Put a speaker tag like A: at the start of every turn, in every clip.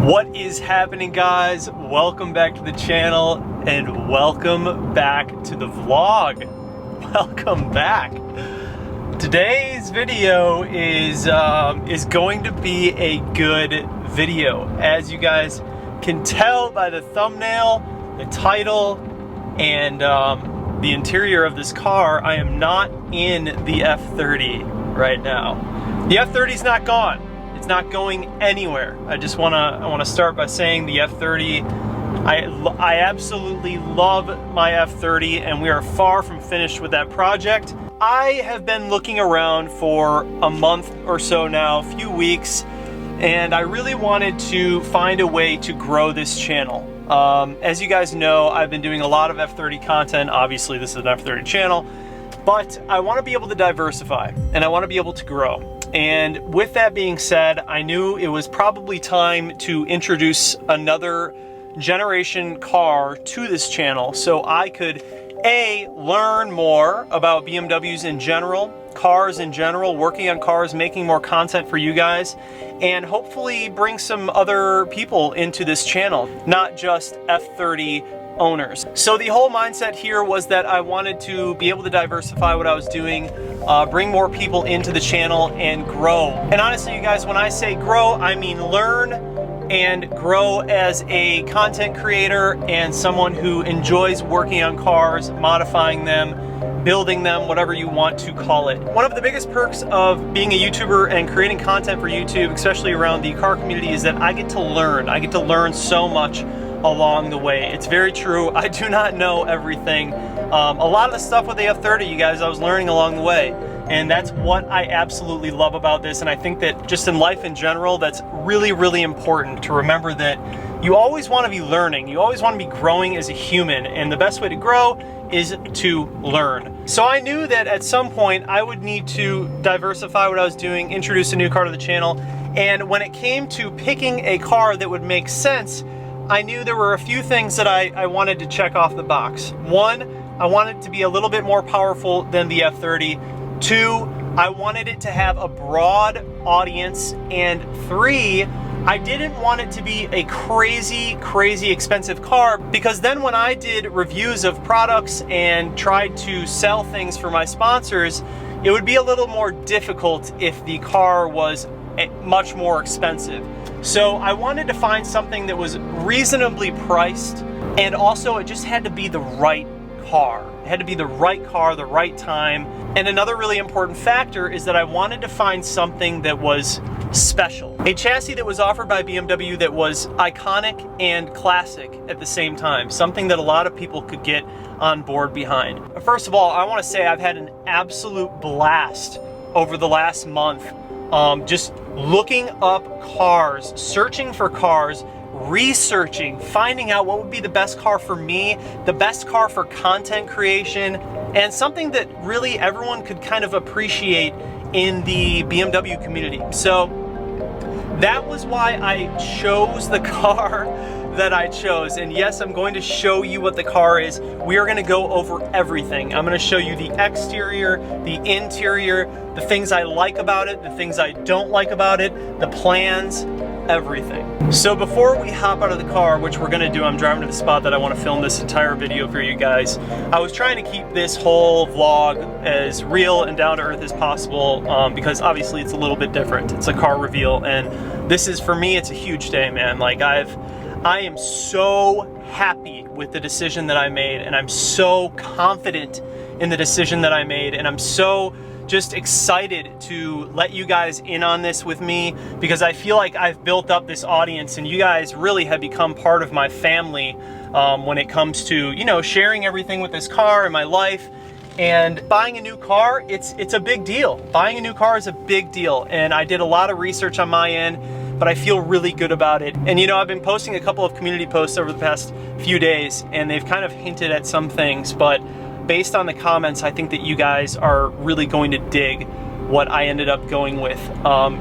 A: What is happening, guys? Welcome back to the channel and welcome back to the vlog. Welcome back. Today's video is going to be a good video. As you guys can tell by the thumbnail, the title, and the interior of this car, I am not in the F30 right now. The F30 is not gone. It's not going anywhere. I wanna start by saying the F30, I absolutely love my F30 and we are far from finished with that project. I have been looking around for a month or so now, a few weeks, and I really wanted to find a way to grow this channel. As you guys know, I've been doing a lot of F30 content. Obviously this is an F30 channel, but I want to be able to diversify and I want to be able to grow. And with that being said, I knew it was probably time to introduce another generation car to this channel so I could A, learn more about BMWs in general, cars in general, working on cars, making more content for you guys, and hopefully bring some other people into this channel, not just F30 owners. So the whole mindset here was that I wanted to be able to diversify what I was doing, bring more people into the channel and grow. And honestly, you guys, when I say grow, I mean learn and grow as a content creator and someone who enjoys working on cars, modifying them, building them, whatever you want to call it. One of the biggest perks of being a YouTuber and creating content for YouTube, especially around the car community, is that I get to learn. I get to learn so much along the way. It's very true. I do not know everything. A lot of the stuff with the F30, you guys, I was learning along the way. And that's what I absolutely love about this. And I think that just in life in general, that's really, really important to remember that you always want to be learning. You always want to be growing as a human. And the best way to grow is to learn. So I knew that at some point I would need to diversify what I was doing, introduce a new car to the channel. And when it came to picking a car that would make sense, I knew there were a few things that I wanted to check off the box. One, I wanted it to be a little bit more powerful than the F30. Two, I wanted it to have a broad audience. And three, I didn't want it to be a crazy, crazy expensive car, because then when I did reviews of products and tried to sell things for my sponsors, it would be a little more difficult if the car was much more expensive. So I wanted to find something that was reasonably priced, and also it just had to be the right car. It had to be the right car, the right time. And another really important factor is that I wanted to find something that was special. A chassis that was offered by BMW that was iconic and classic at the same time. Something that a lot of people could get on board behind. First of all, I want to say I've had an absolute blast over the last month. Just looking up cars, searching for cars, researching, finding out what would be the best car for me, the best car for content creation, and something that really everyone could kind of appreciate in the BMW community. So that was why I chose the car that I chose. And yes, I'm going to show you what the car is. We are going to go over everything. I'm going to show you the exterior, the interior, the things I like about it, the things I don't like about it, the plans, everything. So before we hop out of the car, which we're going to do, I'm driving to the spot that I want to film this entire video for you guys. I was trying to keep this whole vlog as real and down to earth as possible, because obviously it's a little bit different. It's a car reveal, and this is, for me, it's a huge day, man. Like I am so happy with the decision that I made, and I'm so confident in the decision that I made, and I'm so just excited to let you guys in on this with me, because I feel like I've built up this audience and you guys really have become part of my family when it comes to, you know, sharing everything with this car in my life. And buying a new car, it's a big deal. Buying a new car is a big deal, and I did a lot of research on my end, but I feel really good about it. And you know, I've been posting a couple of community posts over the past few days, and they've kind of hinted at some things, but based on the comments, I think that you guys are really going to dig what I ended up going with.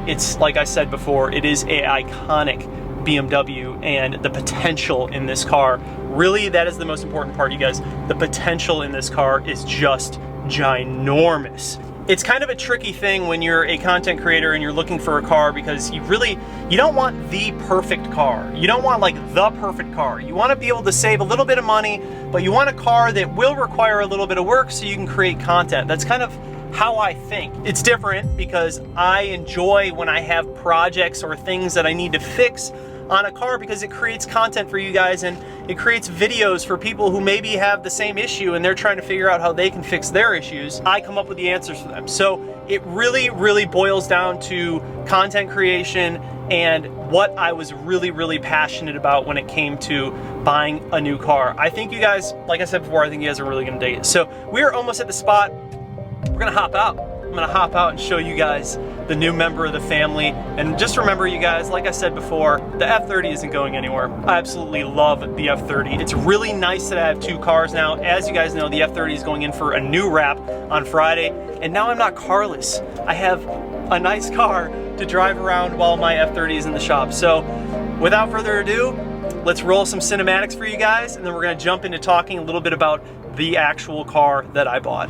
A: It's, like I said before, it is an iconic BMW, and the potential in this car, really, that is the most important part, you guys. The potential in this car is just ginormous. it's kind of a tricky thing when you're a content creator and you're looking for a car, because you don't want the perfect car. You don't want like the perfect car. You want to be able to save a little bit of money, but you want a car that will require a little bit of work so you can create content. That's kind of how I think. It's different because I enjoy when I have projects or things that I need to fix on a car, because it creates content for you guys and it creates videos for people who maybe have the same issue and they're trying to figure out how they can fix their issues. I come up with the answers for them. So it really boils down to content creation and what I was really passionate about when it came to buying a new car. I think you guys, like I said before, I think you guys are really gonna dig it. So we're almost at the spot. We're gonna hop out. I'm gonna hop out and show you guys the new member of the family. And just remember, you guys, like I said before, the F30 isn't going anywhere. I absolutely love the F30. It's really nice that I have two cars now. As you guys know, the F30 is going in for a new wrap on Friday. And now I'm not carless. I have a nice car to drive around while my F30 is in the shop. So without further ado, let's roll some cinematics for you guys, and then we're gonna jump into talking a little bit about the actual car that I bought.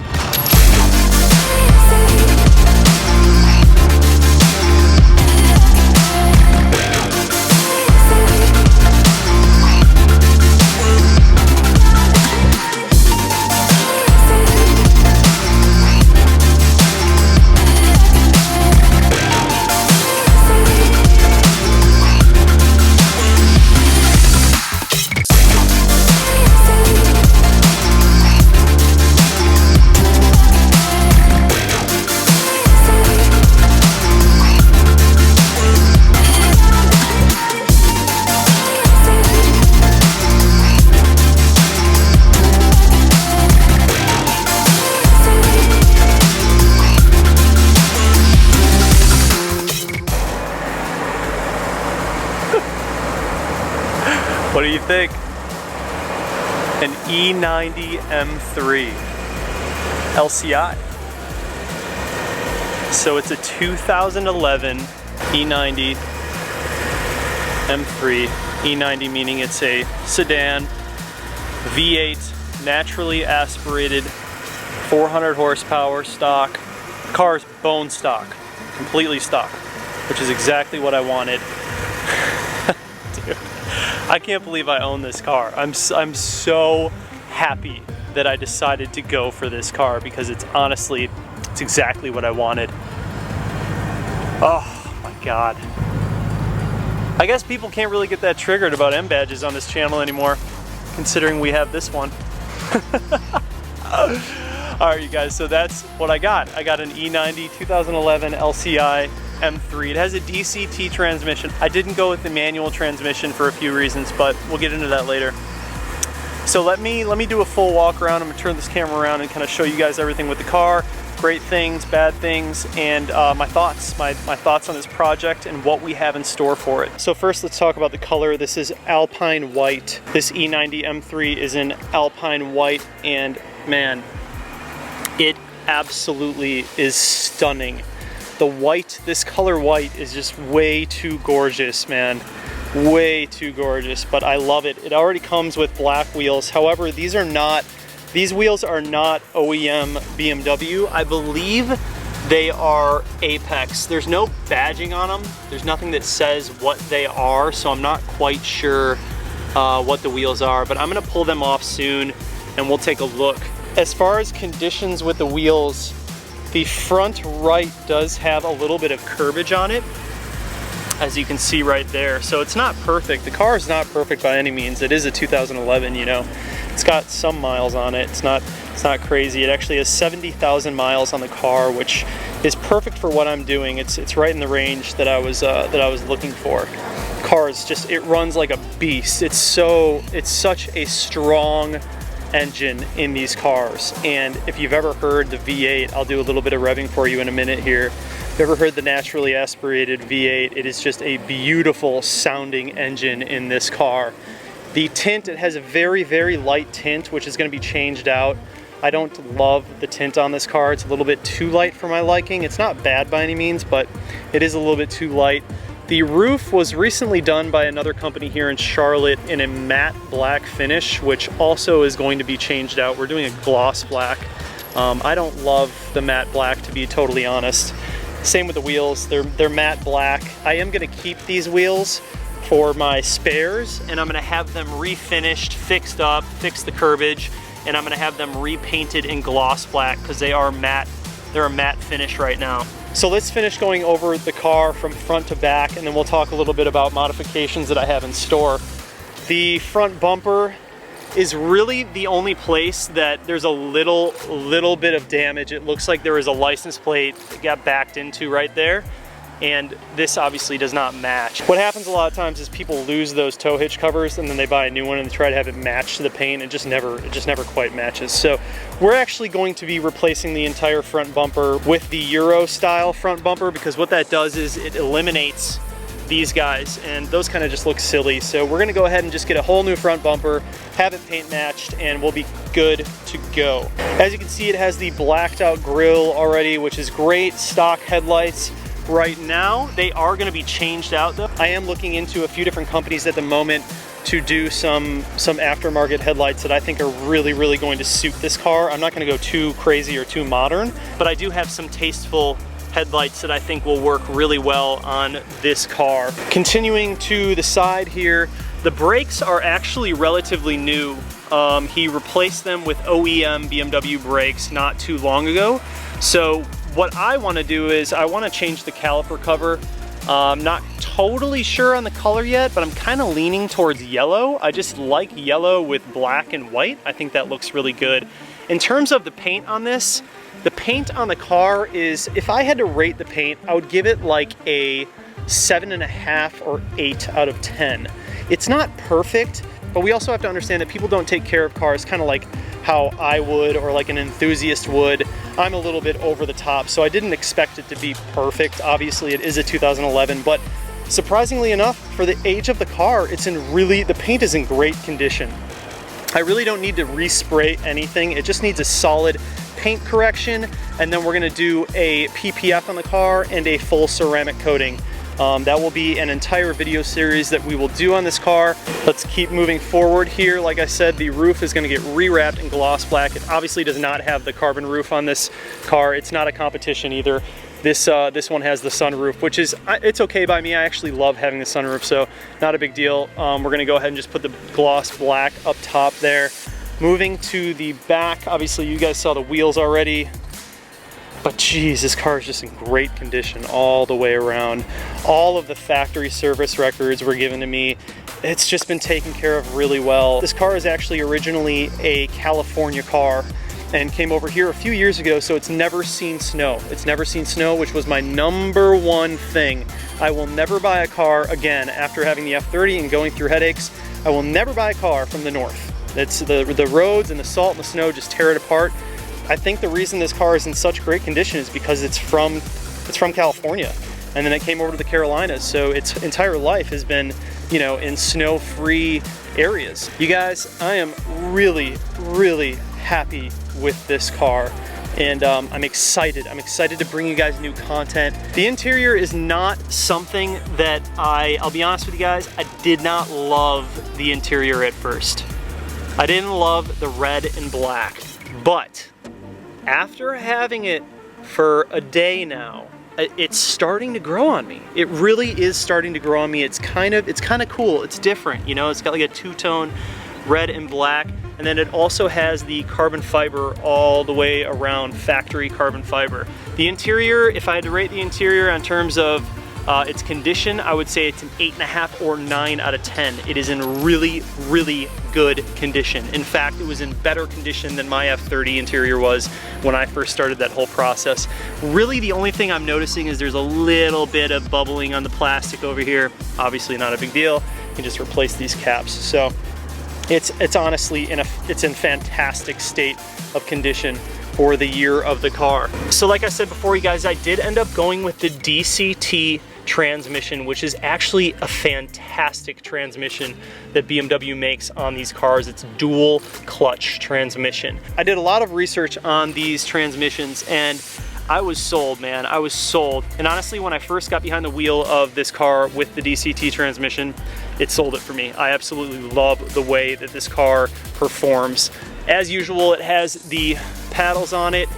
A: What do you think? An E90 M3 LCI. So it's a 2011 E90 M3. E90 meaning it's a sedan, V8, naturally aspirated, 400 horsepower stock. The car is bone stock, completely stock, which is exactly what I wanted. Dude, I can't believe I own this car. I'm so happy that I decided to go for this car, because it's honestly, it's exactly what I wanted. Oh my God. I guess people can't really get that triggered about M badges on this channel anymore, considering we have this one. Alright you guys, so that's what I got. I got an E90 2011 LCI M3. It has a DCT transmission. I didn't go with the manual transmission for a few reasons, but we'll get into that later. So let me do a full walk around. I'm gonna turn this camera around and kind of show you guys everything with the car, great things, bad things, and my thoughts on this project and what we have in store for it. So first, let's talk about the color. This is Alpine White. This E90 M3 is in Alpine White, and man, it absolutely is stunning. The white, this color white is just way too gorgeous, man. Way too gorgeous, but I love it. It already comes with black wheels. However, these wheels are not OEM BMW. I believe they are Apex. There's no badging on them. There's nothing that says what they are, so I'm not quite sure what the wheels are, but I'm gonna pull them off soon and we'll take a look. As far as conditions with the wheels, the front right does have a little bit of curbage on it, as you can see right there. So it's not perfect. The car is not perfect by any means. It is a 2011, you know. It's got some miles on it. It's not crazy. It actually has 70,000 miles on the car, which is perfect for what I'm doing. It's right in the range that I was looking for. The car is just, it runs like a beast. It's such a strong engine in these cars. And if you've ever heard the V8, I'll do a little bit of revving for you in a minute here. If you've ever heard the naturally aspirated V8, it is just a beautiful sounding engine in this car. The tint, it has a very light tint, which is going to be changed out. I don't love the tint on this car. It's a little bit too light for my liking. It's not bad by any means, but it is a little bit too light. The roof was recently done by another company here in Charlotte in a matte black finish, which also is going to be changed out. We're doing a gloss black I don't love the matte black, to be totally honest. Same with the wheels, they're matte black. I am gonna keep these wheels for my spares, and I'm gonna have them refinished, fixed up, fix the curbage, and I'm gonna have them repainted in gloss black because they are matte. They're a matte finish right now. So let's finish going over the car from front to back, and then we'll talk a little bit about modifications that I have in store. The front bumper is really the only place that there's a little bit of damage. It looks like there was a license plate that got backed into right there, and this obviously does not match. What happens a lot of times is people lose those tow hitch covers and then they buy a new one and they try to have it match to the paint. It just never quite matches. So we're actually going to be replacing the entire front bumper with the Euro style front bumper, because what that does is it eliminates these guys, and those kind of just look silly. So we're gonna go ahead and just get a whole new front bumper, have it paint matched, and we'll be good to go. As you can see, it has the blacked out grille already, which is great. Stock headlights. Right now, they are gonna be changed out though. I am looking into a few different companies at the moment to do some aftermarket headlights that I think are really going to suit this car. I'm not gonna go too crazy or too modern, but I do have some tasteful headlights that I think will work really well on this car. Continuing to the side here, the brakes are actually relatively new. He replaced them with OEM BMW brakes not too long ago. So what I want to do is I want to change the caliper cover. Not totally sure on the color yet, but I'm kind of leaning towards yellow. I just like yellow with black and white. I think that looks really good. In terms of the paint on this, the paint on the car is, if I had to rate the paint, I would give it like a 7.5 or 8 out of 10. It's not perfect, but we also have to understand that people don't take care of cars kind of like how I would or like an enthusiast would. I'm a little bit over the top, so I didn't expect it to be perfect. Obviously, it is a 2011, but surprisingly enough, for the age of the car, the paint is in great condition. I really don't need to respray anything. It just needs a solid paint correction, and then we're gonna do a PPF on the car and a full ceramic coating. That will be an entire video series that we will do on this car. Let's keep moving forward here. Like I said, the roof is gonna get rewrapped in gloss black. It obviously does not have the carbon roof on this car. It's not a competition either. This one has the sunroof, which is, it's okay by me. I actually love having the sunroof, so not a big deal. We're gonna go ahead and just put the gloss black up top there. Moving to the back, obviously you guys saw the wheels already. But geez, this car is just in great condition all the way around. All of the factory service records were given to me. It's just been taken care of really well. This car is actually originally a California car and came over here a few years ago, so it's never seen snow. It's never seen snow, which was my #1 thing. I will never buy a car again after having the F30 and going through headaches. I will never buy a car from the north. It's the roads and the salt and the snow just tear it apart. I think the reason this car is in such great condition is because it's from California, and then it came over to the Carolinas, so its entire life has been, you know, in snow-free areas. You guys, I am really happy with this car, and I'm excited. I'm excited to bring you guys new content. The interior is not something that I'll be honest with you guys, I did not love the interior at first. I didn't love the red and black, but after having it for a day now, it's starting to grow on me. It really is starting to grow on me. It's kind of cool. It's different, you know. It's got like a two-tone red and black, and then it also has the carbon fiber all the way around, factory carbon fiber. The interior, if I had to rate the interior in terms of its condition, I would say it's an 8.5 or 9 out of 10. It is in really good condition. In fact, it was in better condition than my F30 interior was when I first started that whole process. Really, the only thing I'm noticing is there's a little bit of bubbling on the plastic over here. Obviously not a big deal. You can just replace these caps. So it's honestly it's in fantastic state of condition for the year of the car. So like I said before, you guys, I did end up going with the DCT transmission, which is actually a fantastic transmission that BMW makes on these cars. It's dual clutch transmission. I did a lot of research on these transmissions and I was sold, man. I was sold. And honestly, when I first got behind the wheel of this car with the DCT transmission, it sold it for me. I absolutely love the way that this car performs. As usual, it has the paddles on it.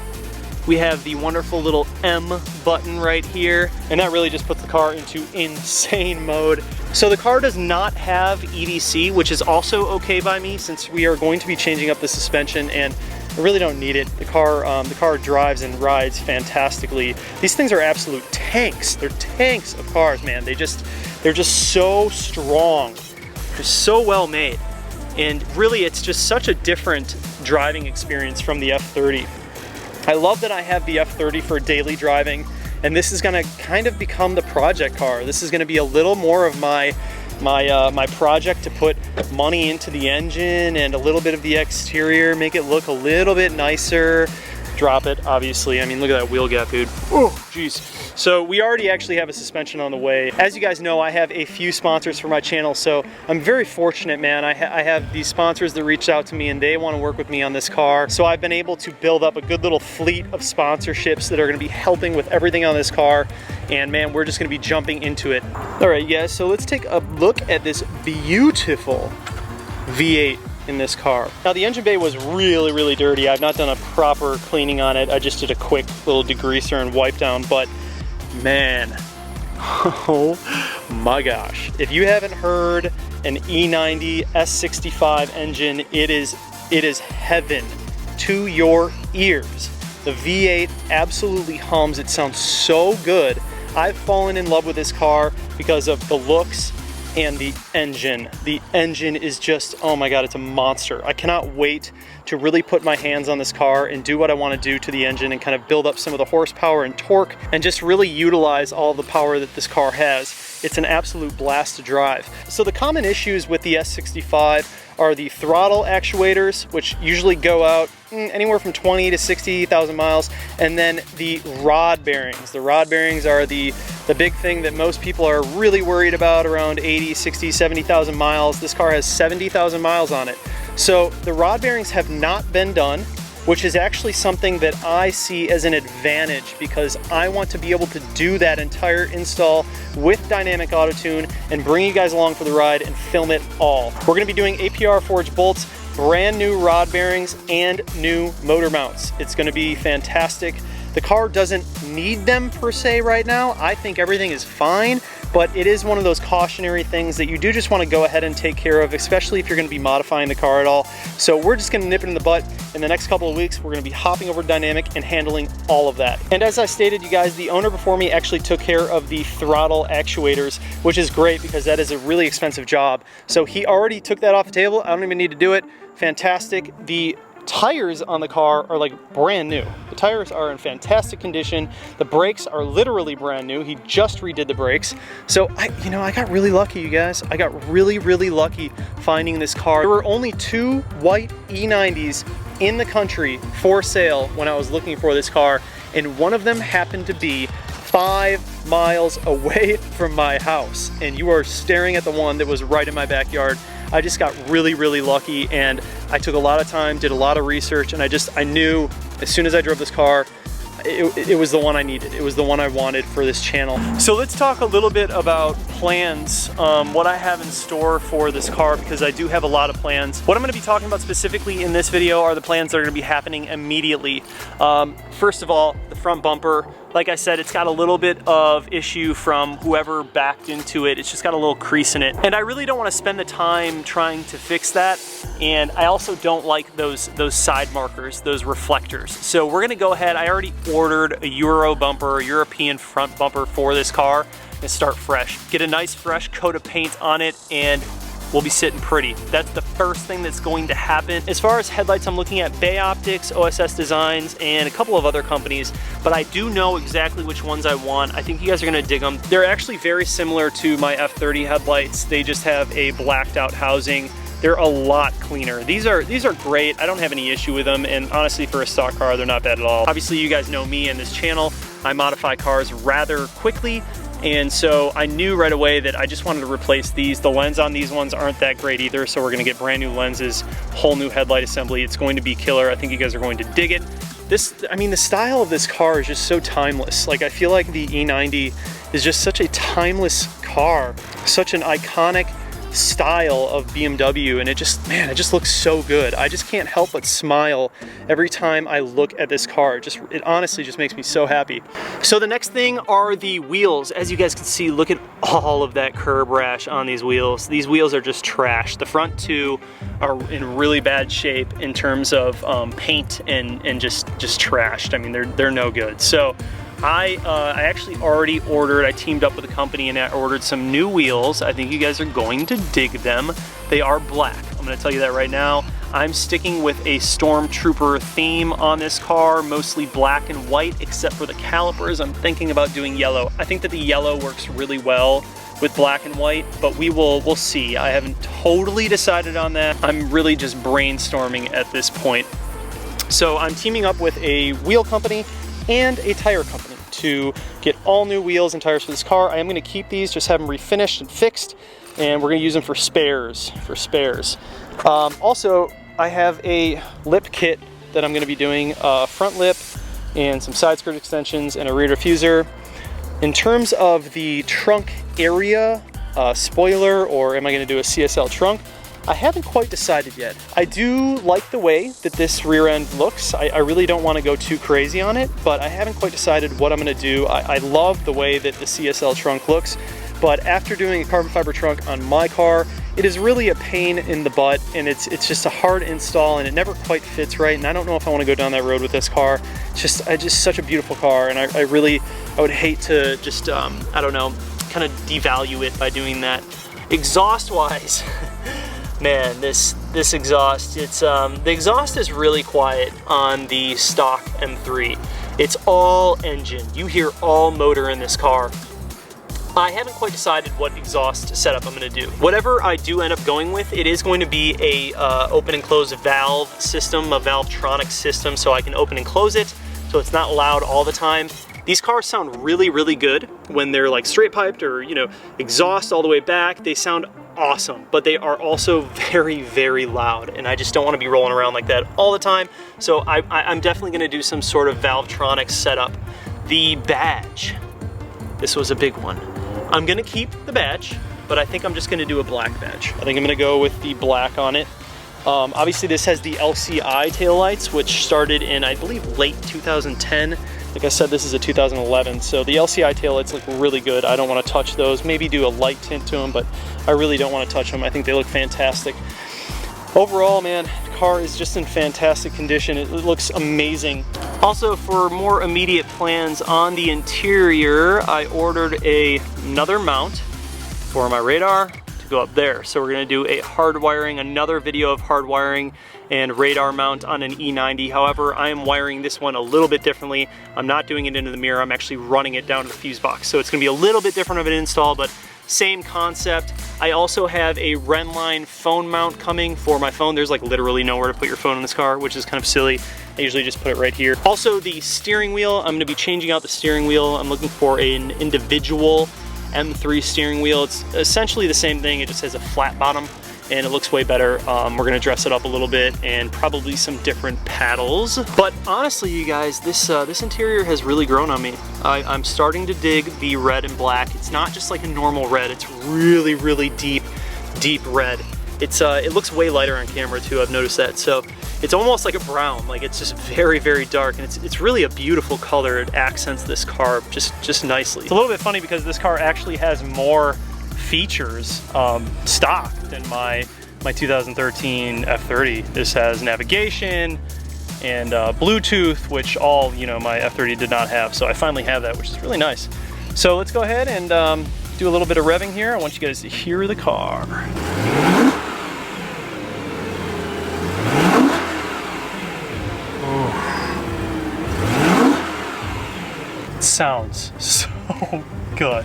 A: We have the wonderful little M button right here, and that really just puts the car into insane mode. So the car does not have EDC, which is also okay by me since we are going to be changing up the suspension, and I really don't need it. The car drives and rides fantastically. These things are absolute tanks. They're tanks of cars, man. They're just so strong. They're so well made. And really, it's just such a different driving experience from the F30. I love that I have the F30 for daily driving, and this is gonna kind of become the project car. This is gonna be a little more of my project to put money into the engine and a little bit of the exterior, make it look a little bit nicer. Drop it, obviously. I mean, look at that wheel gap, dude. Oh, jeez. So we already actually have a suspension on the way. As you guys know, I have a few sponsors for my channel, so I'm very fortunate, man. I have these sponsors that reached out to me and they want to work with me on this car. So I've been able to build up a good little fleet of sponsorships that are going to be helping with everything on this car. And man, we're just going to be jumping into it. All right, guys, so let's take a look at this beautiful V8 in this car. Now the engine bay was really, really dirty. I've not done a proper cleaning on it. I just did a quick little degreaser and wipe down, but man, oh my gosh. If you haven't heard an E90 S65 engine, it is heaven to your ears. The V8 absolutely hums. It sounds so good. I've fallen in love with this car because of the looks and the engine. The engine is just, oh my God, it's a monster. I cannot wait to really put my hands on this car and do what I want to do to the engine and kind of build up some of the horsepower and torque and just really utilize all the power that this car has. It's an absolute blast to drive. So the common issues with the S65 are the throttle actuators, which usually go out anywhere from 20 to 60,000 miles, and then the rod bearings. The rod bearings are the big thing that most people are really worried about, around 80, 60, 70,000 miles. This car has 70,000 miles on it. So the rod bearings have not been done, which is actually something that I see as an advantage because I want to be able to do that entire install with Dynamic Auto Tune and bring you guys along for the ride and film it all. We're gonna be doing APR forged bolts, brand new rod bearings, and new motor mounts. It's gonna be fantastic. The car doesn't need them per se right now. I think everything is fine, but it is one of those cautionary things that you do just want to go ahead and take care of, especially if you're going to be modifying the car at all. So we're just going to nip it in the butt. In the next couple of weeks, we're going to be hopping over to Dynamic and handling all of that. And as I stated, you guys, the owner before me actually took care of the throttle actuators, which is great because that is a really expensive job. So he already took that off the table. I don't even need to do it. Fantastic. The tires on the car are like brand new. The tires are in fantastic condition. The brakes are literally brand new. He just redid the brakes. So I got really lucky, you guys. I got really, really lucky finding this car. There were only 2 white E90s in the country for sale when I was looking for this car, and one of them happened to be 5 miles away from my house. And you are staring at the one that was right in my backyard. I just got really, really lucky, and I took a lot of time, did a lot of research, and I knew as soon as I drove this car, it was the one I needed. It was the one I wanted for this channel. So let's talk a little bit about plans, what I have in store for this car, because I do have a lot of plans. What I'm gonna be talking about specifically in this video are the plans that are gonna be happening immediately. First of all, the front bumper. Like I said, it's got a little bit of issue from whoever backed into it. It's just got a little crease in it. And I really don't want to spend the time trying to fix that. And I also don't like those side markers, those reflectors. So we're gonna go ahead, I already ordered a Euro bumper, a European front bumper for this car, and start fresh. Get a nice fresh coat of paint on it, and we'll be sitting pretty. That's the first thing that's going to happen. As far as headlights, I'm looking at Bay Optics, OSS Designs, and a couple of other companies, but I do know exactly which ones I want. I think you guys are gonna dig them. They're actually very similar to my F30 headlights. They just have a blacked out housing. They're a lot cleaner. These are great. I don't have any issue with them, and honestly, for a stock car, they're not bad at all. Obviously, you guys know me and this channel. I modify cars rather quickly, and so I knew right away that I just wanted to replace these. The lens on these ones aren't that great either, so we're gonna get brand new lenses, whole new headlight assembly. It's going to be killer. I think you guys are going to dig it. The style of this car is just so timeless. Like, I feel like the E90 is just such a timeless car, such an iconic style of BMW, and it just, man, it just looks so good. I just can't help but smile every time I look at this car. It honestly just makes me so happy. So the next thing are the wheels. As you guys can see, look at all of that curb rash on these wheels. These wheels are just trash. The front two are in really bad shape in terms of paint and just trashed. I mean, they're no good. So I actually already ordered, I teamed up with a company and I ordered some new wheels. I think you guys are going to dig them. They are black. I'm gonna tell you that right now. I'm sticking with a Stormtrooper theme on this car, mostly black and white, except for the calipers. I'm thinking about doing yellow. I think that the yellow works really well with black and white, but we'll see. I haven't totally decided on that. I'm really just brainstorming at this point. So I'm teaming up with a wheel company and a tire company to get all new wheels and tires for this car. I am going to keep these, just have them refinished and fixed, and we're going to use them for spares. Also, I have a lip kit that I'm going to be doing, front lip and some side skirt extensions and a rear diffuser. In terms of the trunk area, spoiler, or am I going to do a CSL trunk? I haven't quite decided yet. I do like the way that this rear end looks. I really don't want to go too crazy on it, but I haven't quite decided what I'm going to do. I love the way that the CSL trunk looks, but after doing a carbon fiber trunk on my car, it is really a pain in the butt, and it's just a hard install, and it never quite fits right, and I don't know if I want to go down that road with this car. It's just such a beautiful car, and I would hate to just, I don't know, kind of devalue it by doing that. Exhaust-wise, man, this exhaust, the exhaust is really quiet on the stock M3. It's all engine. You hear all motor in this car. I haven't quite decided what exhaust setup I'm going to do. Whatever I do end up going with, it is going to be a open and close valve system, a Valvetronic system, so I can open and close it, so it's not loud all the time. These cars sound really, really good when they're like straight piped or, you know, exhaust all the way back. They sound awesome, but they are also very, very loud, and I just don't want to be rolling around like that all the time. So I'm definitely going to do some sort of Valvetronic setup. The badge, this was a big one. I'm going to keep the badge, but I think I'm just going to do a black badge. I think I'm going to go with the black on it. Obviously this has the LCI taillights, which started in, I believe, late 2010. Like I said, this is a 2011, so the LCI taillights look really good. I don't want to touch those. Maybe do a light tint to them, but I really don't want to touch them. I think they look fantastic. Overall, man, the car is just in fantastic condition. It looks amazing. Also, for more immediate plans on the interior, I ordered another mount for my radar to go up there. So we're gonna do a hardwiring, another video of hardwiring and radar mount on an E90. However, I am wiring this one a little bit differently. I'm not doing it into the mirror. I'm actually running it down to the fuse box. So it's gonna be a little bit different of an install, but same concept. I also have a Renline phone mount coming for my phone. There's like literally nowhere to put your phone in this car, which is kind of silly. I usually just put it right here. Also, the steering wheel, I'm gonna be changing out the steering wheel. I'm looking for an individual M3 steering wheel. It's essentially the same thing, it just has a flat bottom and it looks way better. We're gonna dress it up a little bit and probably some different paddles. But honestly, you guys, this interior has really grown on me. I'm starting to dig the red and black. It's not just like a normal red, it's really, really deep red. It looks way lighter on camera too, I've noticed that. So it's almost like a brown, like it's just very, very dark, and it's really a beautiful color. It accents this car just nicely. It's a little bit funny because this car actually has more features stock than my 2013 F30. This has navigation and Bluetooth, which all, you know, my F30 did not have. So I finally have that, which is really nice. So let's go ahead and do a little bit of revving here. I want you guys to hear the car. It sounds so good.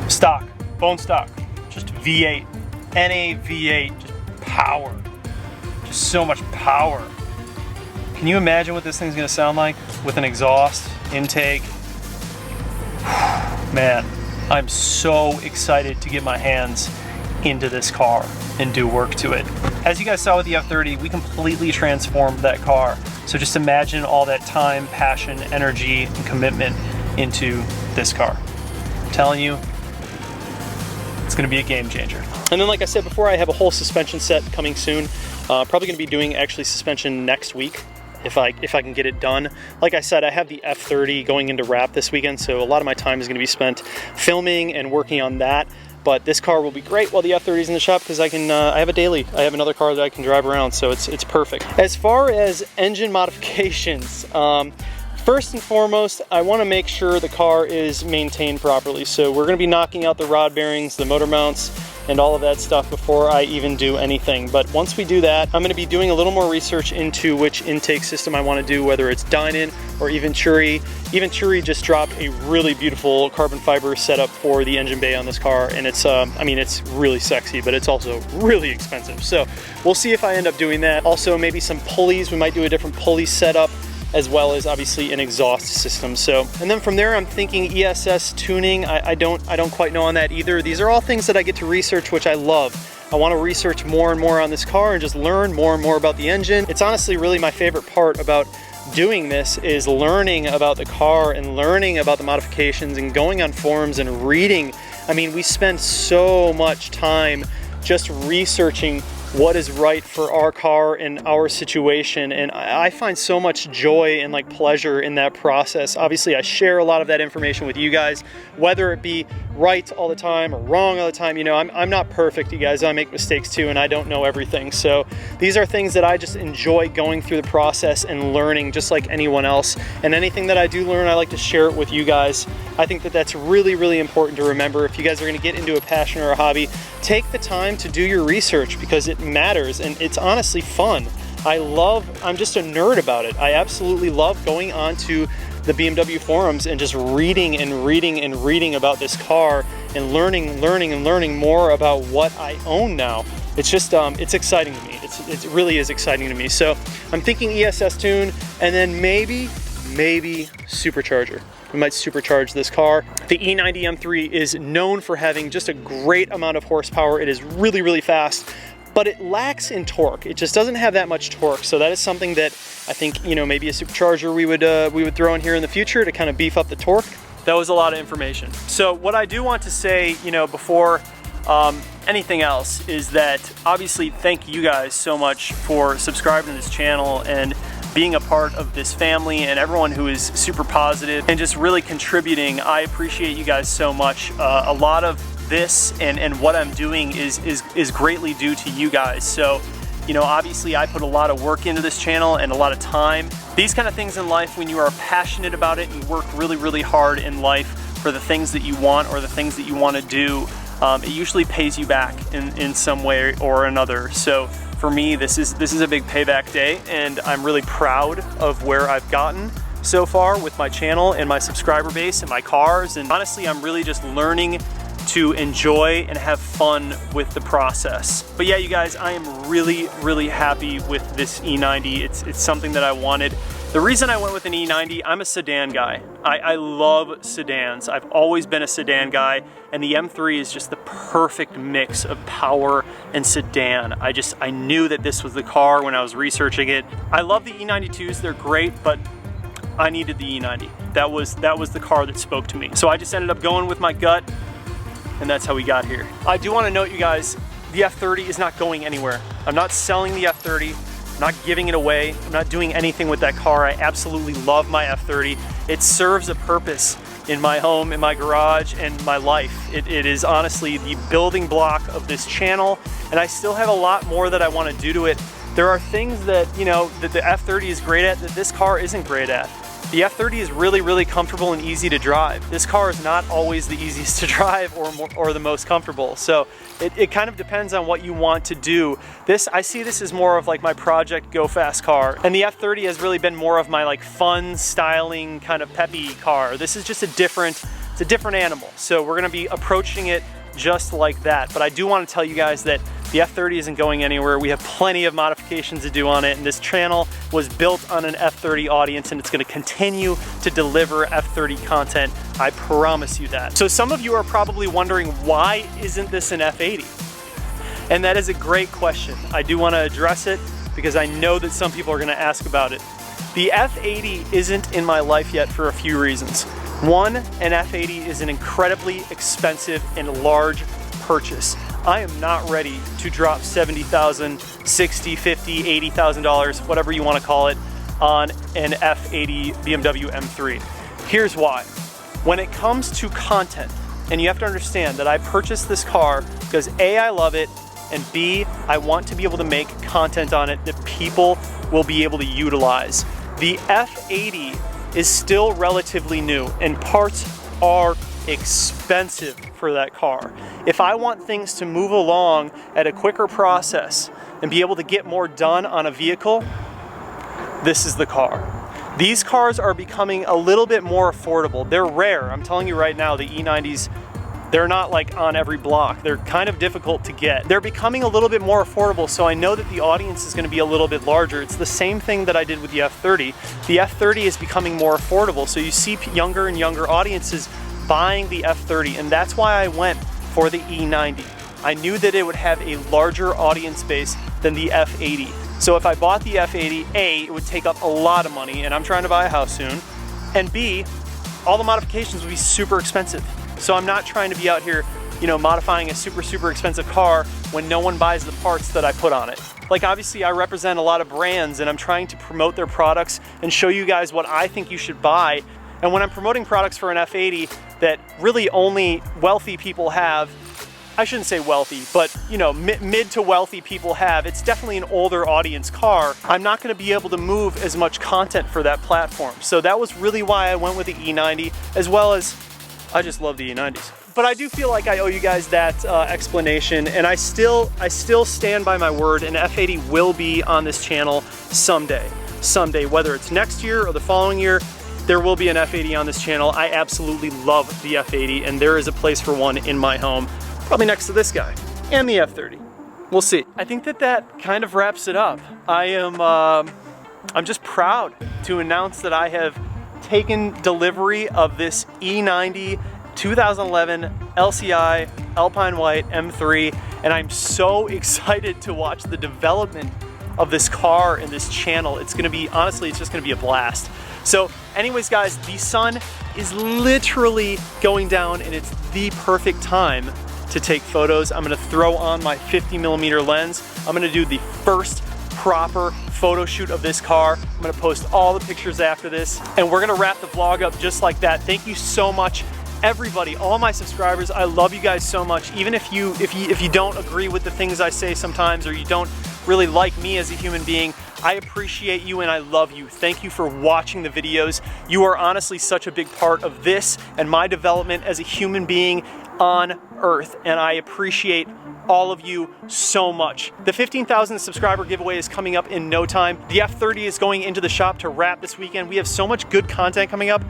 A: Stock, bone stock, just V8, NA V8, just power, just so much power. Can you imagine what this thing's gonna sound like with an exhaust intake? Man, I'm so excited to get my hands into this car and do work to it. As you guys saw with the F30, we completely transformed that car. So just imagine all that time, passion, energy, and commitment into this car. I'm telling you, it's gonna be a game changer. And then, like I said before, I have a whole suspension set coming soon. Probably gonna be doing actually suspension next week if I can get it done. Like I said, I have the F30 going into wrap this weekend, so a lot of my time is gonna be spent filming and working on that. But this car will be great while the F30 is in the shop because I have a daily. I have another car that I can drive around, so it's perfect. As far as engine modifications, first and foremost, I want to make sure the car is maintained properly. So we're going to be knocking out the rod bearings, the motor mounts, and all of that stuff before I even do anything. But once we do that, I'm going to be doing a little more research into which intake system I want to do, whether it's Dynon or Venturi. Venturi just dropped a really beautiful carbon fiber setup for the engine bay on this car, and it's, I mean, it's really sexy, but it's also really expensive. So we'll see if I end up doing that. Also, maybe some pulleys. We might do a different pulley setup, as well as obviously an exhaust system. So, and then from there, I'm thinking ESS tuning. I don't quite know on that either. These are all things that I get to research, which I love. I want to research more and more on this car and just learn more and more about the engine. It's honestly really my favorite part about doing this is learning about the car and learning about the modifications and going on forums and reading. I mean, we spend so much time just researching what is right for our car and our situation, and I find so much joy and like pleasure in that process. Obviously, I share a lot of that information with you guys, whether it be right all the time or wrong all the time. You know, I'm not perfect, you guys. I make mistakes too, and I don't know everything. So these are things that I just enjoy going through the process and learning, just like anyone else. And anything that I do learn, I like to share it with you guys. I think that that's really, really important to remember. If you guys are going to get into a passion or a hobby, take the time to do your research because it matters and it's honestly fun. I'm just a nerd about it. I absolutely love going on to the BMW forums and just reading and reading and reading about this car and learning more about what I own now. It's just, it's exciting to me. It really is exciting to me. So I'm thinking ESS tune and then maybe supercharger. We might supercharge this car. The E90 M3 is known for having just a great amount of horsepower. It is really, really fast, but it lacks in torque. It just doesn't have that much torque. So that is something that I think, you know, maybe a supercharger we would throw in here in the future to kind of beef up the torque. That was a lot of information. So what I do want to say, you know, before anything else is that obviously thank you guys so much for subscribing to this channel and being a part of this family and everyone who is super positive and just really contributing. I appreciate you guys so much. A lot of this and what I'm doing is greatly due to you guys. So, you know, obviously I put a lot of work into this channel and a lot of time. These kind of things in life, when you are passionate about it and you work really, really hard in life for the things that you want or the things that you want to do, it usually pays you back in some way or another. So for me, this is a big payback day, and I'm really proud of where I've gotten so far with my channel and my subscriber base and my cars. And honestly, I'm really just learning to enjoy and have fun with the process. But yeah, you guys, I am really, really happy with this E90. It's something that I wanted. The reason I went with an E90, I'm a sedan guy. I love sedans. I've always been a sedan guy, and the M3 is just the perfect mix of power and sedan. I knew that this was the car when I was researching it. I love the E92s, they're great, but I needed the E90. That was the car that spoke to me. So I just ended up going with my gut, and that's how we got here. I do want to note, you guys, the F30 is not going anywhere. I'm not selling the F30. I'm not giving it away. I'm not doing anything with that car. I absolutely love my F30. It serves a purpose in my home, in my garage, and my life. It is honestly the building block of this channel, and I still have a lot more that I want to do to it. There are things that, you know, that the F30 is great at that this car isn't great at. The F30 is really, really comfortable and easy to drive. This car is not always the easiest to drive or the most comfortable. So it kind of depends on what you want to do. I see this as more of like my project go fast car. And the F30 has really been more of my like fun, styling, kind of peppy car. This is just it's a different animal. So we're gonna be approaching it just like that. But I do want to tell you guys that the F30 isn't going anywhere. We have plenty of modifications to do on it, and this channel was built on an F30 audience, and it's going to continue to deliver F30 content. I promise you that. So some of you are probably wondering, why isn't this an F80? And that is a great question. I do want to address it because I know that some people are going to ask about it. The F80 isn't in my life yet for a few reasons. One, an F80 is an incredibly expensive and large purchase. I am not ready to drop $70,000, $60,000, $50,000, $80,000, whatever you want to call it, on an F80 BMW M3. Here's why. When it comes to content, and you have to understand that I purchased this car because A, I love it, and B, I want to be able to make content on it that people will be able to utilize. The F80 is still relatively new, and parts are expensive for that car. If I want things to move along at a quicker process and be able to get more done on a vehicle, this is the car. These cars are becoming a little bit more affordable. They're rare. I'm telling you right now, the E90s, they're not like on every block. They're kind of difficult to get. They're becoming a little bit more affordable, so I know that the audience is gonna be a little bit larger. It's the same thing that I did with the F30. The F30 is becoming more affordable, so you see younger and younger audiences buying the F30, and that's why I went for the E90. I knew that it would have a larger audience base than the F80. So if I bought the F80, A, it would take up a lot of money, and I'm trying to buy a house soon, and B, all the modifications would be super expensive. So I'm not trying to be out here, you know, modifying a super expensive car when no one buys the parts that I put on it. Like, obviously I represent a lot of brands and I'm trying to promote their products and show you guys what I think you should buy. And when I'm promoting products for an F80 that really only wealthy people have, I shouldn't say wealthy, but you know, mid to wealthy people have, it's definitely an older audience car. I'm not gonna be able to move as much content for that platform. So that was really why I went with the E90, as well as I just love the E90s. But I do feel like I owe you guys that explanation, and I still stand by my word. An F80 will be on this channel someday. Someday, whether it's next year or the following year, there will be an F80 on this channel. I absolutely love the F80, and there is a place for one in my home. Probably next to this guy and the F30. We'll see. I think that kind of wraps it up. I'm just proud to announce that I have taken delivery of this E90 2011 LCI Alpine White M3, and I'm so excited to watch the development of this car and this channel. It's gonna be, honestly, it's just gonna be a blast. So anyways guys, the sun is literally going down and it's the perfect time to take photos. I'm gonna throw on my 50mm lens. I'm gonna do the first proper photo shoot of this car. I'm gonna post all the pictures after this, and we're gonna wrap the vlog up just like that. Thank you so much, everybody, all my subscribers. I love you guys so much. Even if you don't agree with the things I say sometimes, or you don't really like me as a human being, I appreciate you and I love you. Thank you for watching the videos. You are honestly such a big part of this and my development as a human being on Earth, and I appreciate all of you so much. The 15,000 subscriber giveaway is coming up in no time. The F30 is going into the shop to wrap this weekend. We have so much good content coming up.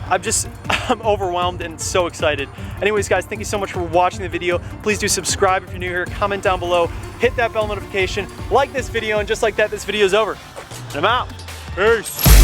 A: I'm overwhelmed and so excited. Anyways guys, thank you so much for watching the video. Please do subscribe if you're new here, comment down below, hit that bell notification, like this video, and just like that, this video is over. And I'm out. Peace.